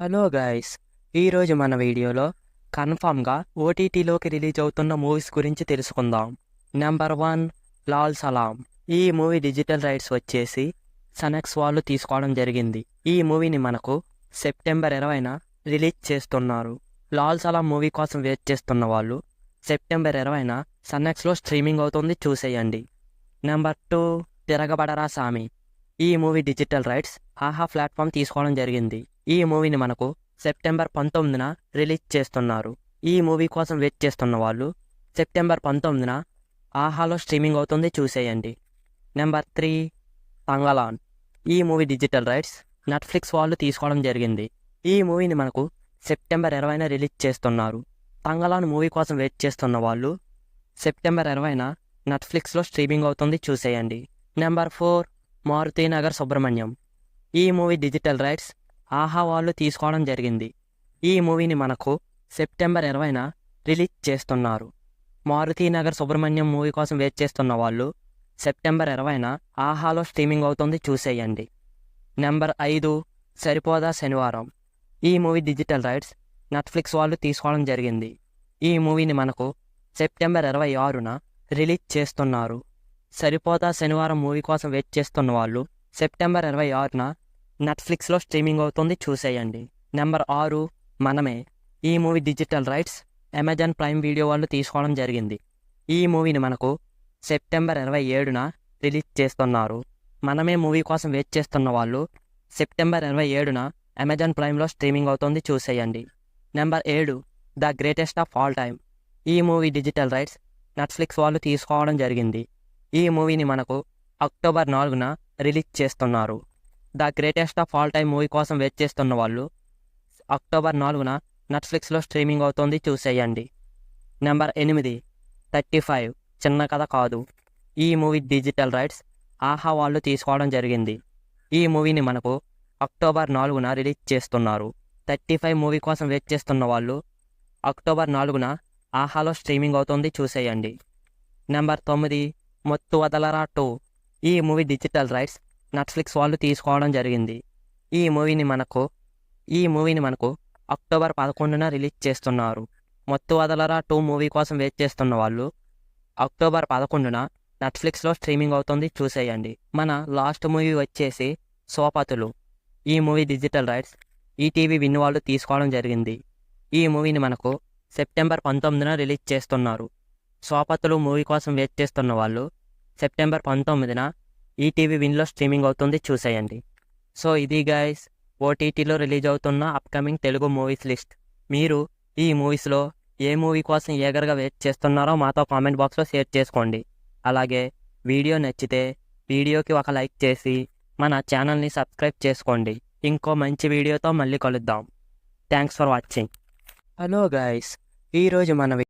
Hello guys, ఈరోజు మన వీడియోలో కన్ఫామ్గా ఓటీటీలోకి రిలీజ్ అవుతున్న మూవీస్ గురించి తెలుసుకుందాం. నెంబర్ 1, లాల్ సలాం. ఈ మూవీ డిజిటల్ రైట్స్ వచ్చేసి సనెక్స్ వాళ్ళు తీసుకోవడం జరిగింది. ఈ మూవీని మనకు సెప్టెంబర్ 20న రిలీజ్ చేస్తున్నారు. లాల్ సలాం మూవీ కోసం వెయిట్ చేస్తున్న వాళ్ళు సెప్టెంబర్ 20న సనెక్స్లో స్ట్రీమింగ్ అవుతుంది, చూసేయండి. నెంబర్ 2, తిరగబడరా సామి. ఈ మూవీ డిజిటల్ రైట్స్ ఆహా ప్లాట్ఫామ్ తీసుకోవడం జరిగింది. ఈ మూవీని మనకు సెప్టెంబర్ 19న రిలీజ్ చేస్తున్నారు. ఈ మూవీ కోసం వెయిట్ చేస్తున్న వాళ్ళు సెప్టెంబర్ 19న ఆహాలో స్ట్రీమింగ్ అవుతుంది, చూసేయండి. నెంబర్ 3, తంగలాన్. ఈ మూవీ డిజిటల్ రైట్స్ నెట్ఫ్లిక్స్ వాళ్ళు తీసుకోవడం జరిగింది. ఈ మూవీని మనకు సెప్టెంబర్ 20న రిలీజ్ చేస్తున్నారు. తంగలాన్ మూవీ కోసం వెయిట్ చేస్తున్న వాళ్ళు సెప్టెంబర్ 20న నెట్ఫ్లిక్స్లో స్ట్రీమింగ్ అవుతుంది, చూసేయండి. నెంబర్ 4, మారుతీనగర్ సుబ్రహ్మణ్యం. ఈ మూవీ డిజిటల్ రైట్స్ ఆహా వాళ్ళు తీసుకోవడం జరిగింది. ఈ మూవీని మనకు సెప్టెంబర్ 20న రిలీజ్ చేస్తున్నారు. మారుతీనగర్ సుబ్రహ్మణ్యం మూవీ కోసం వెయిట్ చేస్తున్న వాళ్ళు సెప్టెంబర్ 20న ఆహాలో స్ట్రీమింగ్ అవుతుంది, చూసేయండి. నెంబర్ 5, సరిపోదా శనివారం. ఈ మూవీ డిజిటల్ రైట్స్ నెట్ఫ్లిక్స్ వాళ్ళు తీసుకోవడం జరిగింది. ఈ మూవీని మనకు సెప్టెంబర్ 26న రిలీజ్ చేస్తున్నారు. సరిపోదా శనివారం మూవీ కోసం వెయిట్ చేస్తున్న వాళ్ళు సెప్టెంబర్ 26న నెట్ఫ్లిక్స్లో స్ట్రీమింగ్ అవుతుంది, చూసేయండి. నెంబర్ 6, మనమే. ఈ movie digital rights Amazon prime video వాళ్ళు తీసుకోవడం జరిగింది. ఈ మూవీని మనకు సెప్టెంబర్ 27న రిలీజ్ చేస్తున్నారు. మనమే మూవీ కోసం వెయిట్ చేస్తున్న వాళ్ళు సెప్టెంబర్ 27న అమెజాన్ ప్రైమ్లో స్ట్రీమింగ్ అవుతుంది, చూసేయండి. Number 7, the greatest of all time. ఈ మూవీ డిజిటల్ రైట్స్ నెట్ఫ్లిక్స్ వాళ్ళు తీసుకోవడం జరిగింది. ఈ మూవీని మనకు అక్టోబర్ 4న రిలీజ్ చేస్తున్నారు. The greatest of all time movie కోసం వెయిట్ చేస్తున్న వాళ్ళు అక్టోబర్ 4న నెట్ఫ్లిక్స్లో స్ట్రీమింగ్ అవుతుంది, చూసేయండి. నెంబర్ 8, 35, చిన్న కథ కాదు. ఈ మూవీ డిజిటల్ రైట్స్ ఆహా వాళ్ళు తీసుకోవడం జరిగింది. ఈ మూవీని మనకు అక్టోబర్ 4న రిలీజ్ చేస్తున్నారు. 35 మూవీ కోసం వెయిట్ చేస్తున్న వాళ్ళు అక్టోబర్ 4న ఆహాలో స్ట్రీమింగ్ అవుతుంది, చూసేయండి. నెంబర్ 9, మొత్తు వదలరా 2. ఈ మూవీ డిజిటల్ రైట్స్ నెట్ఫ్లిక్స్ వాళ్ళు తీసుకోవడం జరిగింది. ఈ మూవీని మనకు అక్టోబర్ 11న రిలీజ్ చేస్తున్నారు. మొత్తు వదలరా 2 మూవీ కోసం వెయిట్ చేస్తున్న వాళ్ళు అక్టోబర్ 11న నెట్ఫ్లిక్స్లో స్ట్రీమింగ్ అవుతుంది, చూసేయండి. మన లాస్ట్ మూవీ వచ్చేసి సోపతులు. ఈ movie digital rights ETV win వాళ్ళు తీసుకోవడం జరిగింది. ఈ మూవీని మనకు సెప్టెంబర్ 19న రిలీజ్ చేస్తున్నారు. సోపతులు మూవీ కోసం వెయిట్ చేస్తున్న వాళ్ళు సెప్టెంబర్ 19న ఈటీవీ విన్లో స్ట్రీమింగ్ అవుతుంది, చూసేయండి. సో ఇది గైస్, ఓటీటీలో రిలీజ్ అవుతున్న అప్కమింగ్ తెలుగు మూవీస్ లిస్ట్. మీరు ఈ మూవీస్లో ఏ మూవీ కోసం ఏగర్గా వెయిట్ చేస్తున్నారో మాతో కామెంట్ బాక్స్లో షేర్ చేసుకోండి. అలాగే వీడియో నచ్చితే వీడియోకి ఒక లైక్ చేసి మన ఛానల్ని సబ్స్క్రైబ్ చేసుకోండి. ఇంకో మంచి వీడియోతో మళ్ళీ కలుద్దాం. Thanks for watching. Hello guys, ఈరోజు మన